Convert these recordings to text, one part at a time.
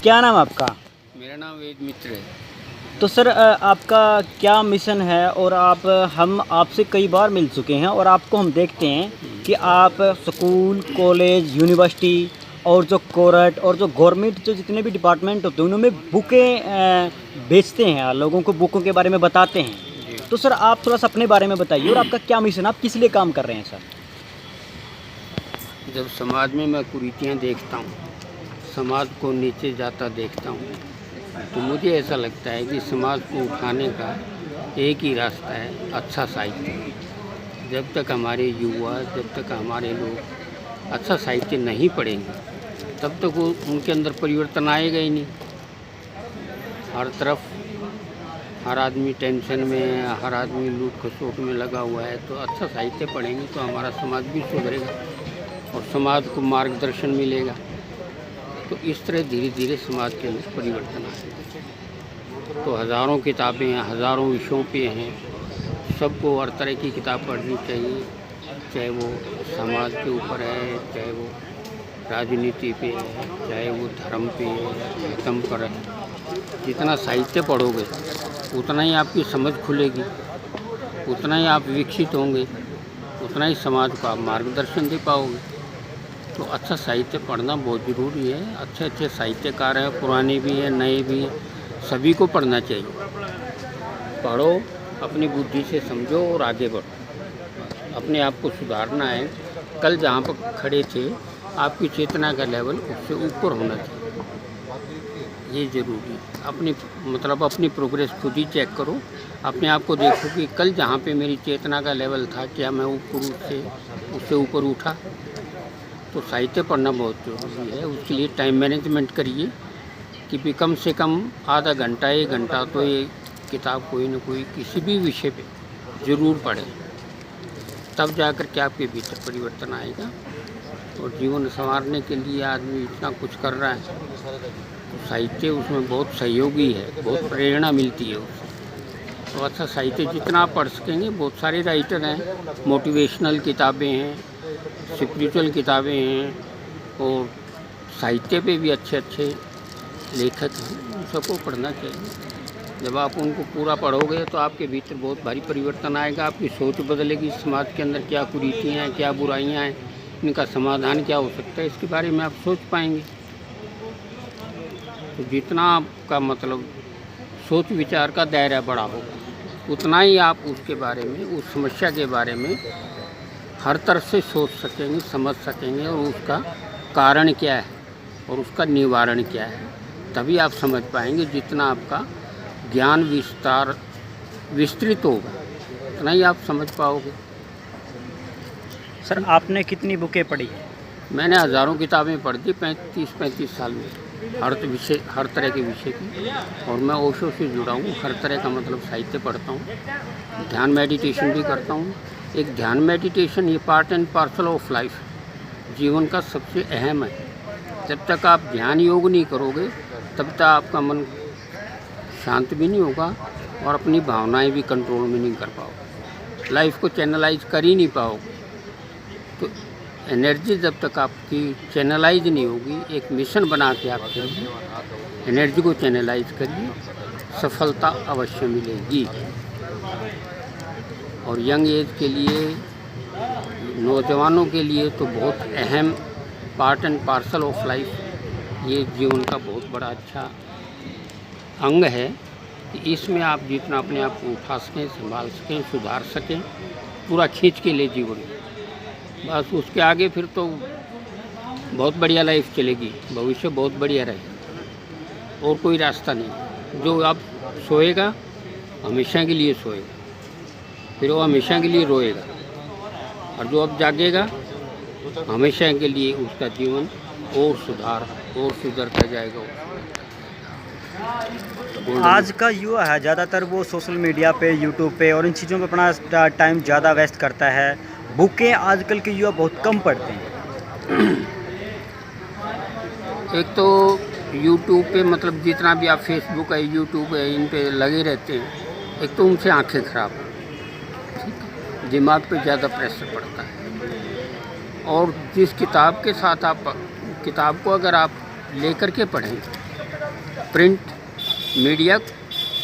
क्या नाम आपका? मेरा नाम वेद मित्र है। तो सर आपका क्या मिशन है और हम आपसे कई बार मिल चुके हैं और आपको हम देखते हैं कि आप स्कूल, कॉलेज, यूनिवर्सिटी और जो कोर्ट और जो गवर्नमेंट जो जितने भी डिपार्टमेंट होते हैं उनमें बुकें बेचते हैं, लोगों को बुकों के बारे में बताते हैं। जी। तो सर आप थोड़ा सा अपने बारे में बताइए और आपका क्या मिशन, आप किस लिए काम कर रहे हैं सर? जब समाज में मैं कुरीतियाँ देखता हूँ, समाज को नीचे जाता देखता हूँ, तो मुझे ऐसा लगता है कि समाज को उठाने का एक ही रास्ता है, अच्छा साहित्य। जब तक हमारे युवा, जब तक हमारे लोग अच्छा साहित्य नहीं पढ़ेंगे, तब तक वो उनके अंदर परिवर्तन आएगा ही नहीं। हर तरफ हर आदमी टेंशन में, हर आदमी लूट खसोट में लगा हुआ है, तो अच्छा साहित्य पढ़ेंगे तो हमारा समाज भी सुधरेगा और समाज को मार्गदर्शन मिलेगा। तो इस तरह धीरे धीरे समाज के अंदर परिवर्तन आएगा। तो हज़ारों किताबें हैं, हज़ारों विषयों पे हैं, सबको हर तरह की किताब पढ़नी चाहिए, चाहे वो समाज के ऊपर है, चाहे वो राजनीति पे है, चाहे वो धर्म पे है, धर्म पर है। जितना साहित्य पढ़ोगे उतना ही आपकी समझ खुलेगी, उतना ही आप विकसित होंगे, उतना ही समाज को आप मार्गदर्शन दे पाओगे। तो अच्छा साहित्य पढ़ना बहुत ज़रूरी है। अच्छे अच्छे साहित्यकार हैं, पुराने भी हैं, नए भी हैं, सभी को पढ़ना चाहिए। पढ़ो, अपनी बुद्धि से समझो और आगे बढ़ो। अपने आप को सुधारना है। कल जहाँ पर खड़े थे, आपकी चेतना का लेवल उससे ऊपर होना चाहिए, ये ज़रूरी है। अपनी प्रोग्रेस खुद ही चेक करो, अपने आप को देखो कि कल जहाँ पे मेरी चेतना का लेवल था, क्या मैं उससे ऊपर उठा। तो साहित्य पढ़ना बहुत ज़रूरी है। उसके लिए टाइम मैनेजमेंट करिए कि भी कम से कम आधा घंटा, 1 घंटा तो ये किताब कोई ना कोई किसी भी विषय पे ज़रूर पढ़ें, तब जाकर के आपके भीतर परिवर्तन आएगा। और जीवन संवारने के लिए आदमी इतना कुछ कर रहा है, तो साहित्य उसमें बहुत सहयोगी है, बहुत प्रेरणा मिलती है उससे। तो अच्छा साहित्य जितना आप पढ़ सकेंगे, बहुत सारे राइटर हैं, मोटिवेशनल किताबें हैं, स्पिरिचुअल किताबें हैं और साहित्य पे भी अच्छे अच्छे लेखक हैं, उन सबको पढ़ना चाहिए। जब आप उनको पूरा पढ़ोगे तो आपके भीतर बहुत भारी परिवर्तन आएगा, आपकी सोच बदलेगी, समाज के अंदर क्या कुरीतियाँ हैं, क्या बुराइयाँ हैं, इनका समाधान क्या हो सकता है, इसके बारे में आप सोच पाएंगे। तो जितना आपका सोच विचार का दायरा बड़ा होगा, उतना ही आप उसके बारे में, उस समस्या के बारे में हर तरफ से सोच सकेंगे, समझ सकेंगे और उसका कारण क्या है और उसका निवारण क्या है। तभी आप समझ पाएंगे। जितना आपका ज्ञान विस्तृत होगा, उतना ही आप समझ पाओगे। सर आपने कितनी बुकें पढ़ी हैं? मैंने हज़ारों किताबें पढ़ दी 35 साल में, हर तरह के विषय की। और मैं ओशो से जुड़ा हूँ, हर तरह का साहित्य पढ़ता हूँ। ध्यान मेडिटेशन भी करता हूँ। एक ध्यान मेडिटेशन ये part and parcel of life, जीवन का सबसे अहम है। जब तक आप ध्यान योग नहीं करोगे, तब तक आपका मन शांत भी नहीं होगा और अपनी भावनाएं भी कंट्रोल में नहीं कर पाओगे, लाइफ को चैनलाइज कर ही नहीं पाओगे। तो एनर्जी जब तक आपकी चैनलाइज नहीं होगी, एक मिशन बना के आप चलिए, एनर्जी को चैनलाइज करिए, सफलता अवश्य मिलेगी। और यंग एज के लिए, नौजवानों के लिए तो बहुत अहम part and parcel of life, ये जीवन का बहुत बड़ा अच्छा अंग है कि इसमें आप जितना अपने आप को उठा सकें, संभाल सकें, सुधार सकें, पूरा खींच के ले जीवन। बस उसके आगे फिर तो बहुत बढ़िया लाइफ चलेगी, भविष्य बहुत बढ़िया रहेगा और कोई रास्ता नहीं। जो अब सोएगा हमेशा के लिए सोएगा, फिर वो हमेशा के लिए रोएगा, और जो अब जागेगा हमेशा के लिए उसका जीवन और सुधरता जाएगा। आज का युवा है ज़्यादातर वो सोशल मीडिया पे, यूट्यूब पे और इन चीज़ों पे अपना टाइम ज़्यादा वेस्ट करता है। बुकें आजकल के युवा बहुत कम पढ़ते हैं। एक तो यूट्यूब पे जितना भी आप फेसबुक है, यूट्यूब है, इन पे लगे रहते हैं। एक तो उनसे आंखें खराब, दिमाग पे ज़्यादा प्रेशर पड़ता है। और जिस किताब के साथ आप किताब को अगर आप लेकर के पढ़ें प्रिंट मीडिया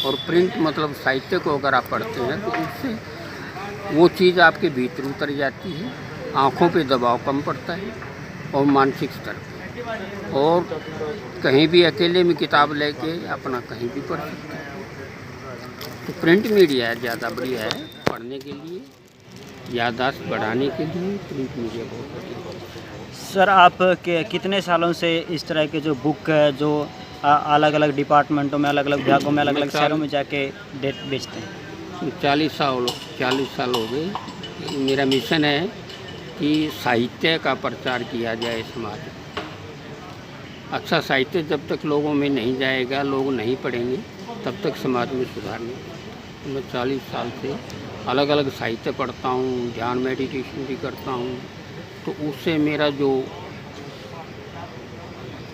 और प्रिंट मतलब साहित्य को अगर आप पढ़ते हैं तो उससे वो चीज़ आपके भीतर उतर जाती है, आँखों पे दबाव कम पड़ता है और मानसिक स्तर पे, और कहीं भी अकेले में किताब लेके अपना कहीं भी पढ़ सकते हैं। तो प्रिंट मीडिया ज़्यादा बढ़िया है पढ़ने के लिए, याददाश्त बढ़ाने के लिए प्रिंट मीडिया बहुत बढ़िया है। सर आप के कितने सालों से इस तरह के जो बुक है जो अलग अलग डिपार्टमेंटों में, अलग अलग विभागों में, अलग अलग शहरों में जाके डेट बेचते हैं? 40 साल हो गए। मेरा मिशन है कि साहित्य का प्रचार किया जाए समाज में। अच्छा साहित्य जब तक लोगों में नहीं जाएगा, लोग नहीं पढ़ेंगे, तब तक समाज में सुधार नहीं। मैं 40 साल से अलग अलग साहित्य पढ़ता हूँ, ध्यान मेडिटेशन भी करता हूँ, तो उससे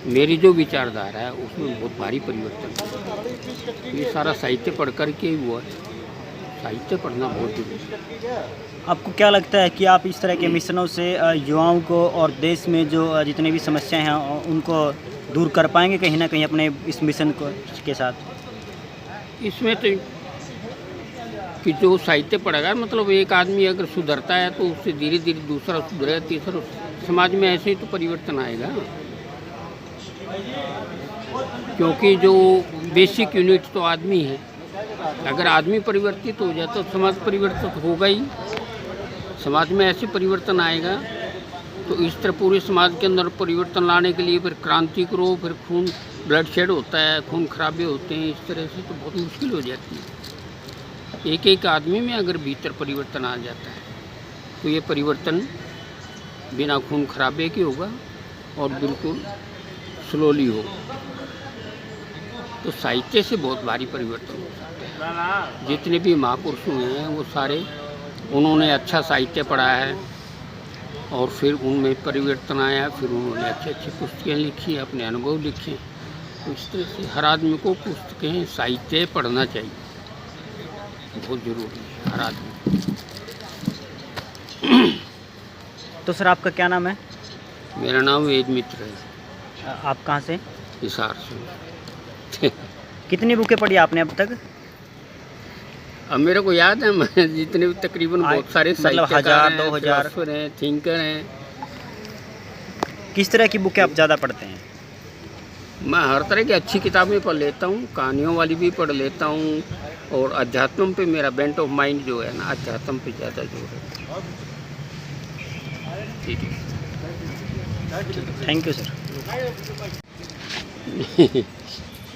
मेरी जो विचारधारा है उसमें बहुत भारी परिवर्तन है। ये सारा साहित्य पढ़ कर के ही हुआ है। साहित्य पढ़ना बहुत जरूरी है। आपको क्या लगता है कि आप इस तरह के मिशनों से युवाओं को और देश में जो जितनी भी समस्याएं हैं उनको दूर कर पाएंगे कहीं ना कहीं अपने इस मिशन को के साथ? इसमें तो कि जो साहित्य पढ़ेगा, मतलब एक आदमी अगर सुधरता है तो उससे धीरे धीरे दूसरा सुधरेगा, तीसरा, समाज में ऐसे ही तो परिवर्तन आएगा। क्योंकि जो बेसिक यूनिट तो आदमी है, अगर आदमी परिवर्तित हो जाए तो समाज परिवर्तित होगा ही। समाज में ऐसे परिवर्तन आएगा तो इस तरह पूरे समाज के अंदर परिवर्तन लाने के लिए फिर क्रांति करो, फिर खून ब्लड शेड होता है, खून खराबे होते हैं, इस तरह से तो बहुत मुश्किल हो जाती है। एक एक आदमी में अगर भीतर परिवर्तन आ जाता है तो ये परिवर्तन बिना खून खराबे के होगा और बिल्कुल स्लोली होगा। तो साहित्य से बहुत भारी परिवर्तन हो सकता है। जितने भी महापुरुष हुए हैं वो सारे, उन्होंने अच्छा साहित्य पढ़ा है और फिर उनमें परिवर्तन आया, फिर उन्होंने अच्छी अच्छी पुस्तकें लिखी, अपने अनुभव लिखे। तो इस तरह से हर आदमी को पुस्तकें, साहित्य पढ़ना चाहिए, बहुत ज़रूरी है हर आदमी। तो सर आपका क्या नाम है? मेरा नाम वेद मित्र है। आप कहाँ से? हिसार से। कितनी बुकें पढ़ी आपने अब तक? अब मेरे को याद है, मैं जितने भी तकरीबन बहुत सारे मतलब 1000, 2000 हैं, थिंकर हैं। किस तरह की बुकें आप ज़्यादा पढ़ते हैं? मैं हर तरह की अच्छी किताबें पढ़ लेता हूँ, कहानियों वाली भी पढ़ लेता हूँ, और अध्यात्म पे मेरा बेंट ऑफ माइंड जो है ना, अध्यात्म पे ज़्यादा जोर है। ठीक है, थैंक यू सर।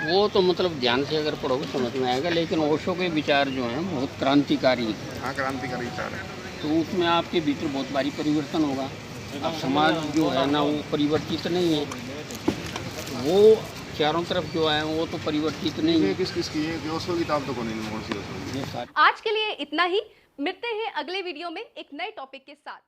वो तो मतलब ध्यान से अगर पढ़ोगे समझ में आएगा, लेकिन ओशो के विचार जो हैं बहुत क्रांतिकारी हैं। हाँ, क्रांतिकारी विचार है। तो उसमें आपके भीतर बहुत भारी परिवर्तन होगा। अब समाज जो है ना वो परिवर्तित नहीं है, वो चारों तरफ जो है वो तो परिवर्तित नहीं है। किसकी है? ओशो की किताब तो कौन नहीं? ये सारे आज के लिए इतना ही। मिलते हैं अगले वीडियो में एक नए टॉपिक के साथ।